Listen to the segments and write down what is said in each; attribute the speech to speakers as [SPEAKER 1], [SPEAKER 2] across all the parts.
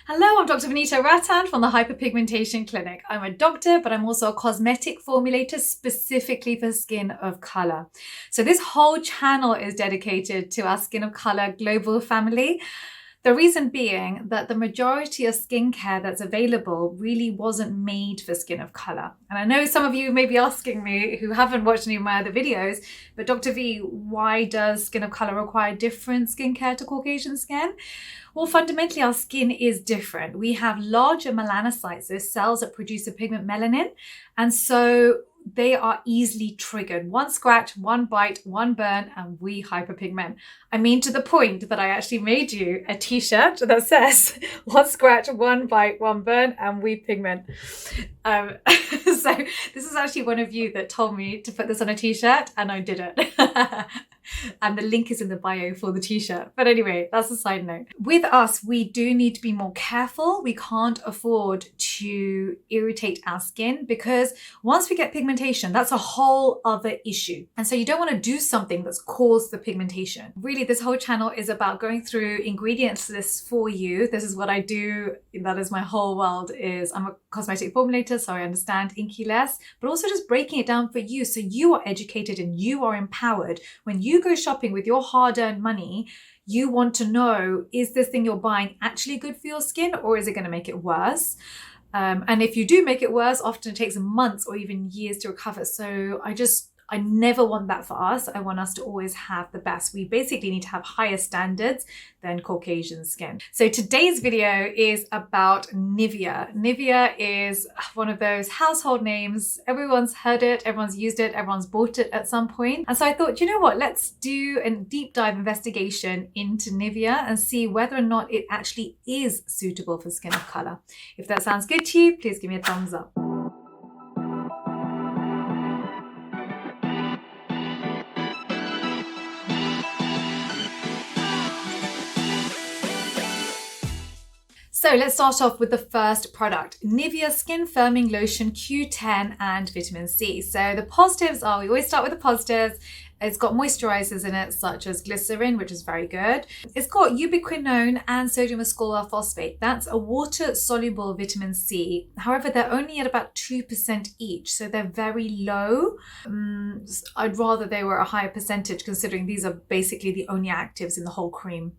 [SPEAKER 1] Hello, I'm Dr. Vanita Rattan from the Hyperpigmentation Clinic. I'm a doctor, but I'm also a cosmetic formulator specifically for skin of color. So this whole channel is dedicated to our skin of color global family. The reason being that the majority of skincare that's available really wasn't made for skin of color. And I know some of you may be asking me who haven't watched any of my other videos, but Dr. V, why does skin of color require different skincare to Caucasian skin? Well, fundamentally, our skin is different. We have larger melanocytes, those cells that produce the pigment melanin. And so they are easily triggered. One scratch, one bite, one burn, and we hyperpigment. I mean, to the point that I actually made you a t-shirt that says, one scratch, one bite, one burn, and we pigment. So this is actually one of you that told me to put this on a t-shirt, and I did it. And the link is in the bio for the t-shirt. But anyway, that's a side note. With us, we do need to be more careful. We can't afford to irritate our skin because once we get pigmentation, that's a whole other issue. And so you don't want to do something that's caused the pigmentation. Really, this whole channel is about going through ingredients lists for you. This is what I do. That is my whole world. I'm a cosmetic formulator, so I understand inky less, but also just breaking it down for you so you are educated and you are empowered. When you go shopping with your hard-earned money, you want to know, is this thing you're buying actually good for your skin or is it going to make it worse? And if you do make it worse, often it takes months or even years to recover. So I never want that for us. I want us to always have the best. We basically need to have higher standards than Caucasian skin. So today's video is about Nivea. Nivea is one of those household names. Everyone's heard it, everyone's used it, everyone's bought it at some point. And so I thought, you know what, let's do a deep dive investigation into Nivea and see whether or not it actually is suitable for skin of color. If that sounds good to you, please give me a thumbs up. So let's start off with the first product, Nivea Skin Firming Lotion Q10 and Vitamin C. So the positives are, we always start with the positives. It's got moisturizers in it, such as glycerin, which is very good. It's got ubiquinone and sodium ascorbyl phosphate. That's a water-soluble vitamin C. However, they're only at about 2% each, so they're very low. I'd rather they were a higher percentage, considering these are basically the only actives in the whole cream.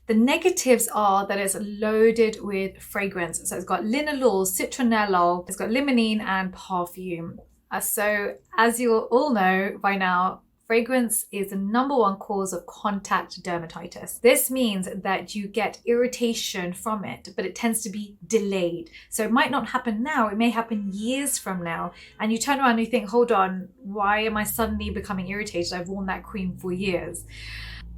[SPEAKER 1] The negatives are that it's loaded with fragrance. So it's got linalool, citronellol, it's got limonene and perfume. So as you all know by now, fragrance is the #1 cause of contact dermatitis. This means that you get irritation from it, but it tends to be delayed. So it might not happen now, it may happen years from now. And you turn around and you think, hold on, why am I suddenly becoming irritated? I've worn that cream for years.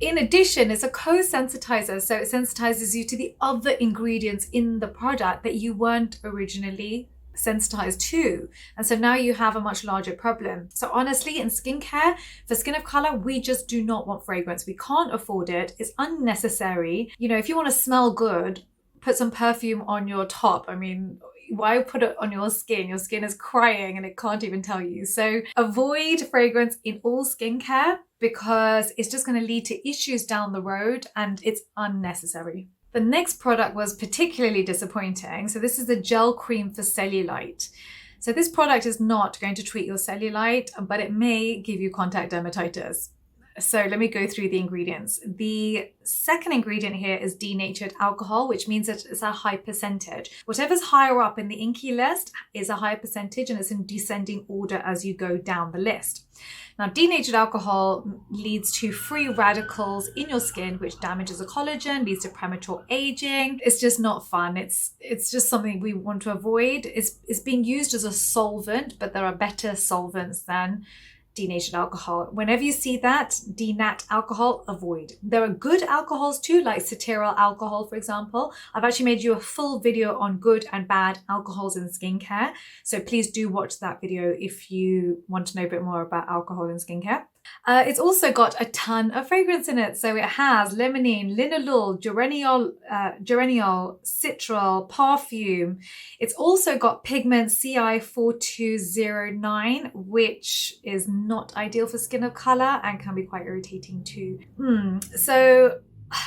[SPEAKER 1] In addition, it's a co-sensitizer, so it sensitizes you to the other ingredients in the product that you weren't originally sensitized to. And so now you have a much larger problem. So honestly, in skincare, for skin of color, we just do not want fragrance. We can't afford it. It's unnecessary. You know, if you want to smell good, put some perfume on your top. I mean, why put it on your skin? Your skin is crying and it can't even tell you. So avoid fragrance in all skincare because it's just going to lead to issues down the road and it's unnecessary. The next product was particularly disappointing. So this is the gel cream for cellulite. So this product is not going to treat your cellulite, but it may give you contact dermatitis. So let me go through the ingredients. The second ingredient here is denatured alcohol, which means that it's a high percentage. Whatever's higher up in the inky list is a higher percentage and it's in descending order as you go down the list. Now, denatured alcohol leads to free radicals in your skin, which damages the collagen, leads to premature aging. It's just not fun. It's just something we want to avoid. It's being used as a solvent, but there are better solvents than denatured alcohol. Whenever you see that, denat alcohol, avoid. There are good alcohols too, like cetearyl alcohol, for example. I've actually made you a full video on good and bad alcohols in skincare. So please do watch that video if you want to know a bit more about alcohol in skincare. It's also got a ton of fragrance in it. So it has limonene, linalool, geraniol, citral, perfume. It's also got pigment CI4209, which is not ideal for skin of color and can be quite irritating too. So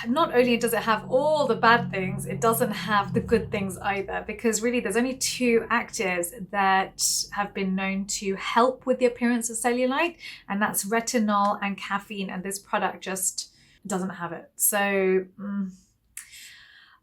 [SPEAKER 1] not only does it have all the bad things, it doesn't have the good things either, because really there's only two actives that have been known to help with the appearance of cellulite, and that's retinol and caffeine, and this product just doesn't have it. So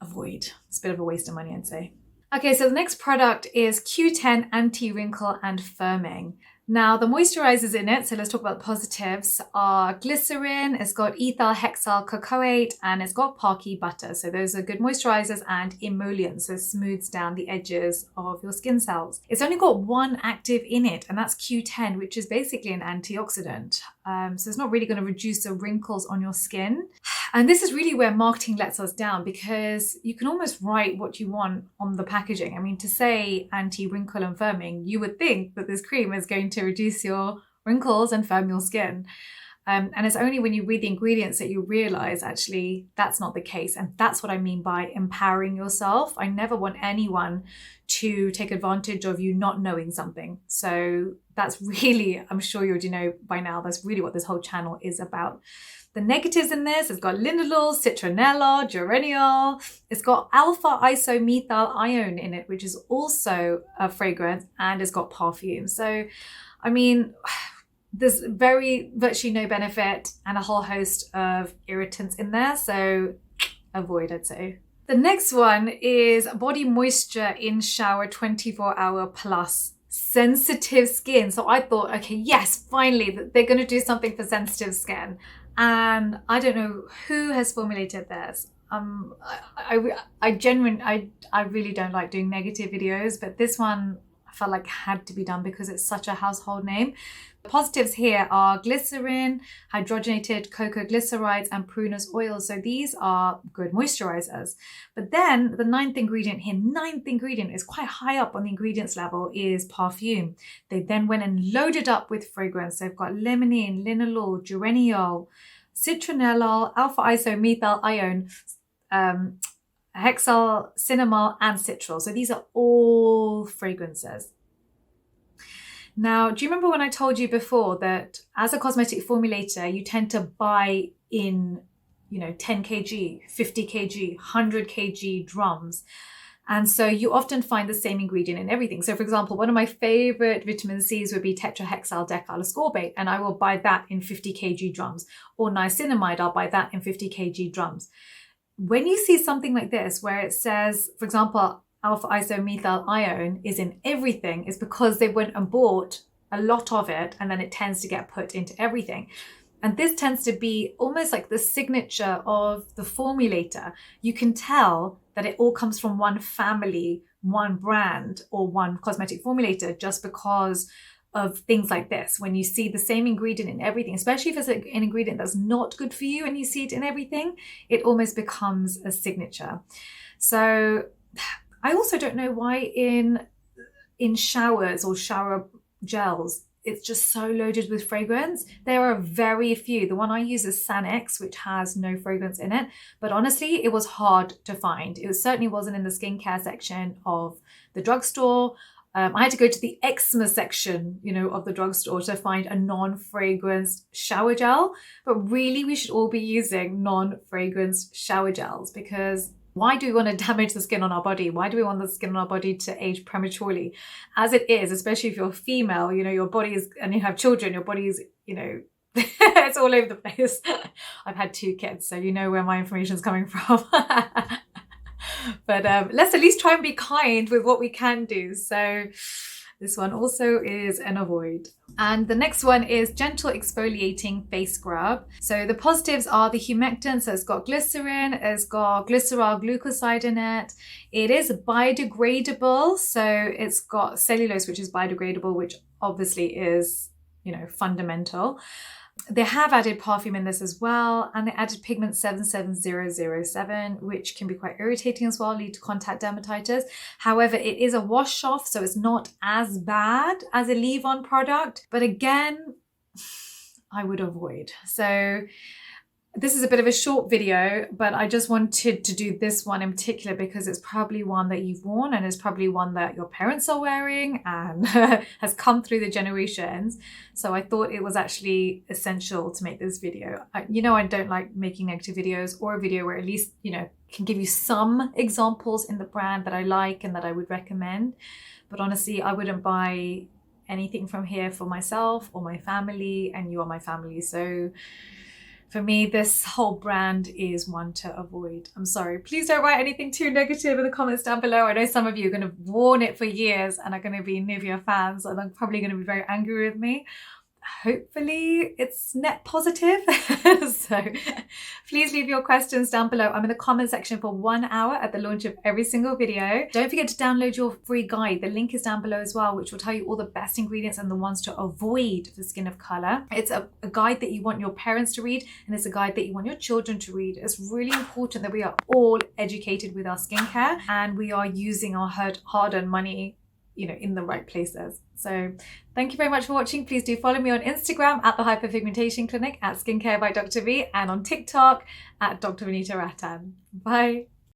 [SPEAKER 1] avoid. It's a bit of a waste of money, I'd say. Okay, so the next product is Q10 Anti-Wrinkle and Firming. Now, the moisturizers in it, so let's talk about the positives, are glycerin, it's got ethyl hexyl cocoate, and it's got Parky butter. So those are good moisturizers and emollients, so it smooths down the edges of your skin cells. It's only got one active in it, and that's Q10, which is basically an antioxidant. So it's not really going to reduce the wrinkles on your skin. And this is really where marketing lets us down, because you can almost write what you want on the packaging. I mean, to say anti-wrinkle and firming, you would think that this cream is going to reduce your wrinkles and firm your skin. And it's only when you read the ingredients that you realize actually that's not the case. And that's what I mean by empowering yourself. I never want anyone to take advantage of you not knowing something. So that's really, I'm sure you already know by now, that's really what this whole channel is about. The negatives in this, it's got linalool, citronella, geraniol. It's got alpha isomethyl in it, which is also a fragrance, and it's got perfume. So, I mean, there's virtually no benefit and a whole host of irritants in there. So avoid, I'd say. The next one is Body Moisture in Shower 24-hour plus. Sensitive skin. So I thought, okay, yes, finally, they're going to do something for sensitive skin. And I don't know who has formulated this. I really don't like doing negative videos, but this one I felt like had to be done because it's such a household name. The positives here are glycerin, hydrogenated cocoa glycerides, and prunus oils. So these are good moisturizers. But then the ninth ingredient is quite high up on the ingredients level, is perfume. They then went and loaded up with fragrance. They've got limonene, linalool, geraniol, citronellol, alpha isomethyl hexyl, cinnamol, and citral. So these are all fragrances. Now, do you remember when I told you before that as a cosmetic formulator, you tend to buy in, 10 kg, 50 kg, 100 kg drums? And so you often find the same ingredient in everything. So for example, one of my favorite vitamin C's would be tetrahexyl decaloscorbate, and I will buy that in 50 kg drums. Or niacinamide, I'll buy that in 50 kg drums. When you see something like this, where it says, for example, alpha isomethyl is in everything, is because they went and bought a lot of it, and then it tends to get put into everything. And this tends to be almost like the signature of the formulator. You can tell that it all comes from one family, one brand, or one cosmetic formulator, just because of things like this. When you see the same ingredient in everything, especially if it's an ingredient that's not good for you and you see it in everything, it almost becomes a signature. So I also don't know why in showers or shower gels, it's just so loaded with fragrance. There are very few. The one I use is Sanex, which has no fragrance in it. But honestly, it was hard to find. It certainly wasn't in the skincare section of the drugstore. I had to go to the eczema section, of the drugstore to find a non-fragranced shower gel. But really, we should all be using non-fragranced shower gels, because why do we want to damage the skin on our body? Why do we want the skin on our body to age prematurely? As it is, especially if you're female, your body is, and you have children, your body is, it's all over the place. I've had 2 kids, so you know where my information is coming from. But let's at least try and be kind with what we can do. So this one also is an avoid. And the next one is Gentle Exfoliating Face Scrub. So the positives are the humectant. So it's got glycerin, it's got glycerol glucoside in it. It is biodegradable. So it's got cellulose, which is biodegradable, which obviously is, fundamental. They have added perfume in this as well, and they added pigment 77007, which can be quite irritating as well, lead to contact dermatitis. However, it is a wash off, so it's not as bad as a leave-on product. But again, I would avoid. So This is a bit of a short video, but I just wanted to do this one in particular because it's probably one that you've worn and it's probably one that your parents are wearing and has come through the generations. So I thought it was actually essential to make this video. You know, I don't like making negative videos, or a video where at least, you know, can give you some examples in the brand that I like and that I would recommend. But honestly, I wouldn't buy anything from here for myself or my family, and you are my family. So for me, this whole brand is one to avoid. I'm sorry. Please don't write anything too negative in the comments down below. I know some of you are going to have worn it for years and are going to be Nivea fans and are probably going to be very angry with me. Hopefully it's net positive. So please leave your questions down below. I'm in the comment section for 1 hour at the launch of every single video. Don't forget to download your free guide. The link is down below as well, which will tell you all the best ingredients and the ones to avoid for skin of color. It's a guide that you want your parents to read, and it's a guide that you want your children to read. It's really important that we are all educated with our skincare and we are using our hard-earned money, you know, in the right places. So thank you very much for watching. Please do follow me on Instagram at the Hyperpigmentation Clinic, at Skincare by Dr. V, and on TikTok at Dr. Vanita Rattan. Bye.